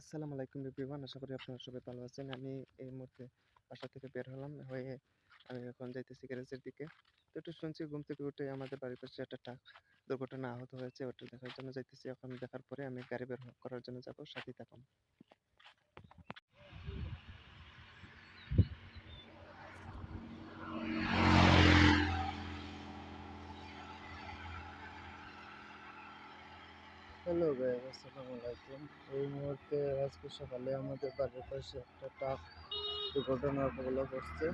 আসসালামু আলাইকুম এভরিওয়ান। আশা করি আপনারা সবাই ভালো আছেন। আমি এই মুহূর্তে বাসা থেকে বের হলাম হয়ে আমি এখন যাইতেছি গ্যারেজের দিকে। তো একটু শুনছি ঘুম থেকে উঠে আমাদের বাড়ির পাশে একটা ট্রাক দুর্ঘটনা আহত হয়েছে। ওটা দেখার জন্য যাইতেছি। এখন দেখার পরে আমি গাড়ি বের করার জন্য যাব। সাথেই থাকুন। হ্যালো গাইস, আসসালামু আলাইকুম। এই মুহূর্তে আজকে সকালে আমাদের বাড়ির পাশে একটা ট্রাক দুর্ঘটনার কবলে পড়ছে।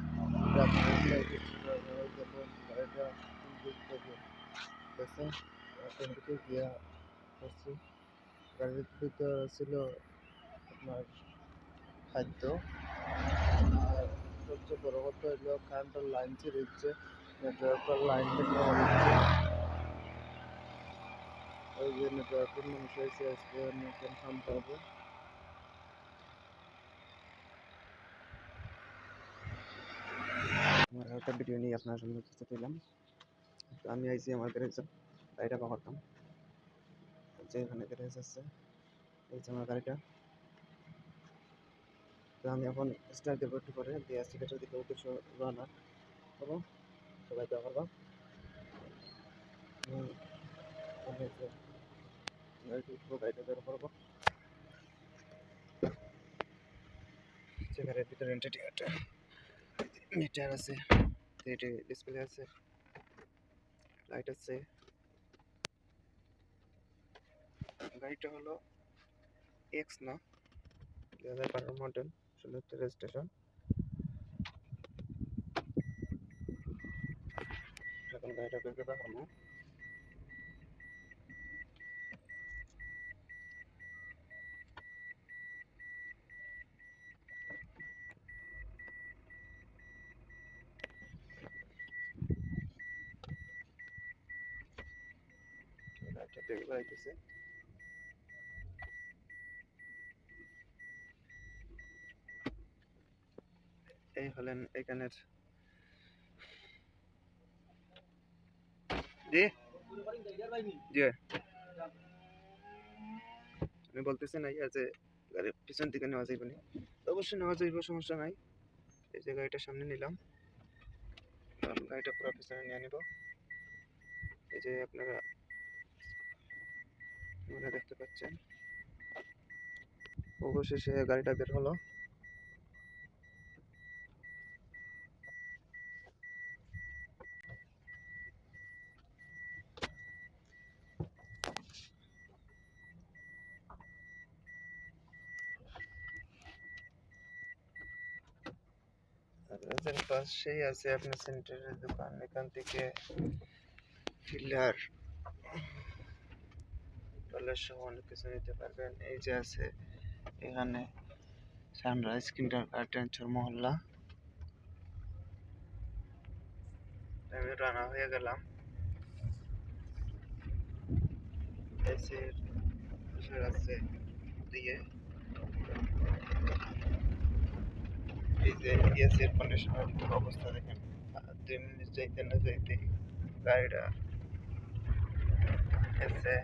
দেখুন গাড়িটা কোন দিক থেকে গেছে, কোন দিকে গিয়া পড়ছে। গাড়ির ভিতর ছিল আপনার খাদ্য, আর সবচেয়ে বড় কথা হইলো কারেন্টের লাইন ছিঁড়ে দিচ্ছে, নেটওয়ার্কের লাইন থেকে ওই যে নেটওয়ার্কের মানুষ হয়েছে আজকে নতুন কাম পাবো। আমার একটা ভিডিও নিয়ে আপনার সামনে উপস্থিত হইলাম। তো আমি আইছি আমার গ্যারেজে গাড়িটা পাঠাতাম। যে এখানে গ্যারেজ আছে, এই যে আমার গাড়িটা। তো আমি এখন স্টার্ট দেবো একটু পরে দিয়ে সিলেটের দিকে উদ্দেশ্য রওনা হবো। সবাই দোয়া করবো। গাড়িটা বের করবো। গাড়ির ভিতরে মিটার আছে, ডিসপ্লে আছে, লাইট আছে। গাড়িটা হলো এক্স না 2012 মডেল, 16 রেজিস্ট্রেশন। এখন গাড়িটা বের করে দেখাবো। গাড়িটা বের করাইতেছে। এই হলেন এখানের জি জি আমি বলতেছি না যে গাড়ির পিছন থেকে নেওয়া যাইবে না, অবশ্যই নেওয়া যাইবে, সমস্যা নাই। এই যে গাড়িটা সামনে নিলাম, গাড়িটা পুরো পিছনে নিয়ে নিব। এই যে আপনারা মনে দেখতে পাচ্ছেন, অবশেষে গাড়িটা বের হলো। গ্যারেজের পাশেই আছে আপনার সেন্টারের দোকান। এখান থেকে ফিল্টার সহ অনেক কিছু নিতে পারবেন। এই যে আছে এখানে সানরাইজ কিন্ডার গার্ডেন মহল্লা। আমি রানা হয়ে গেলাম। এসির আছে দিয়ে, এই যে এসির কন্ডিশনের অবস্থা দেখেন। 2 মিনিট যাইতে না যাইতে গাড়িটা এসে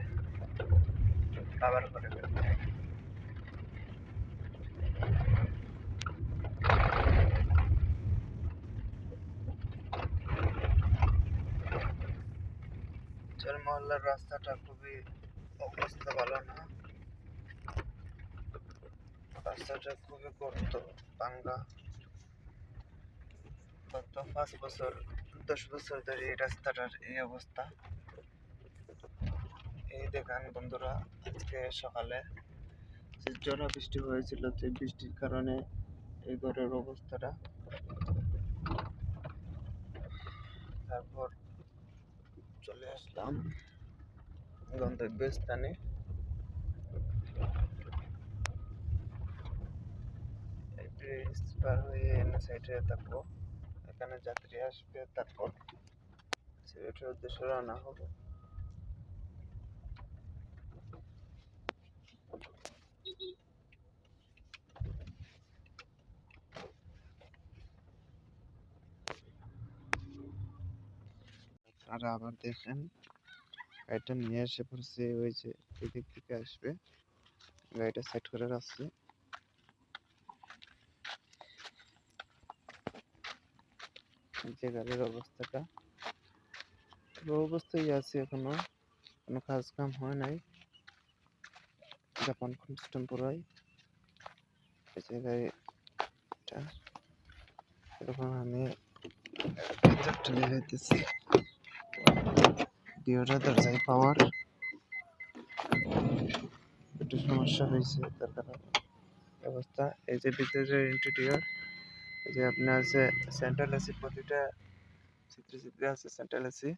আবার করে ফেলছে। মহল্লার রাস্তাটা খুবই অবস্থা ভালো না, রাস্তাটা খুবই গর্ত ভাঙ্গা। গত 5-10 বছর ধরে এই রাস্তাটার এই অবস্থা। এই দেখেন বন্ধুরা, আজকে সকালে যে ঝড় বৃষ্টি হয়েছিল, যে বৃষ্টির কারণে এই ঘরের অবস্থাটা। তারপর চলে আসলাম গন্তব্যস্থানে। ব্রিজ পার হয়ে এনে সাইডে থাকবো, এখানে যাত্রী আসবে, তারপর সিলেটের উদ্দেশ্যে রওনা হবো। আর আবার দেখেন গাড়িটা নিয়ে এসে পড়ছে, ওই যে এদিক থেকে আসবে, গাড়িটা সেট করে রাখছি। এই যে গাড়ির অবস্থাটা, পুরো অবস্থায় আছে, এখনো কোনো কাজ কাম হয় নাই, জাপান সিস্টেম পুরাই। এই যে গাড়িটা এরকম আমি চলে যাইতেছি, দুইটা দরজায় পাওয়ার একটু সমস্যা হয়েছে, তার কারণে অবস্থা। এই যে ভিতরের ইন্টেরিয়র, এই যে আপনার আছে সেন্ট্রাল এসি, প্রতিটা চিত্রে চিত্রে আছে সেন্ট্রাল এসি।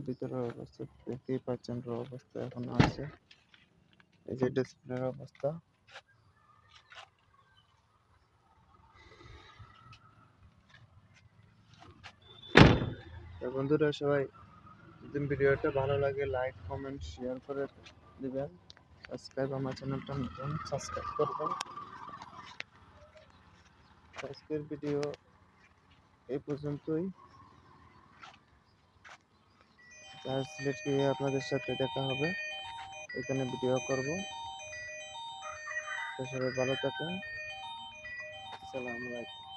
ভিতরের অবস্থা দেখতেই পাচ্ছেন, অবস্থা এখনো আছে। এই যে ডিসপ্লের অবস্থা। তো বন্ধুরা সবাই, যদি ভিডিওটা ভালো লাগে লাইক কমেন্ট শেয়ার করে দিবেন, সাবস্ক্রাইব, আমার চ্যানেলটা নতুন সাবস্ক্রাইব করবেন। আজকের ভিডিও এই পর্যন্তই। আর সিলেট গিয়ে আপনাদের সাথে দেখা হবে, এখানে ভিডিও করব। তো সবাই ভালো থাকেন, আসসালামু আলাইকুম।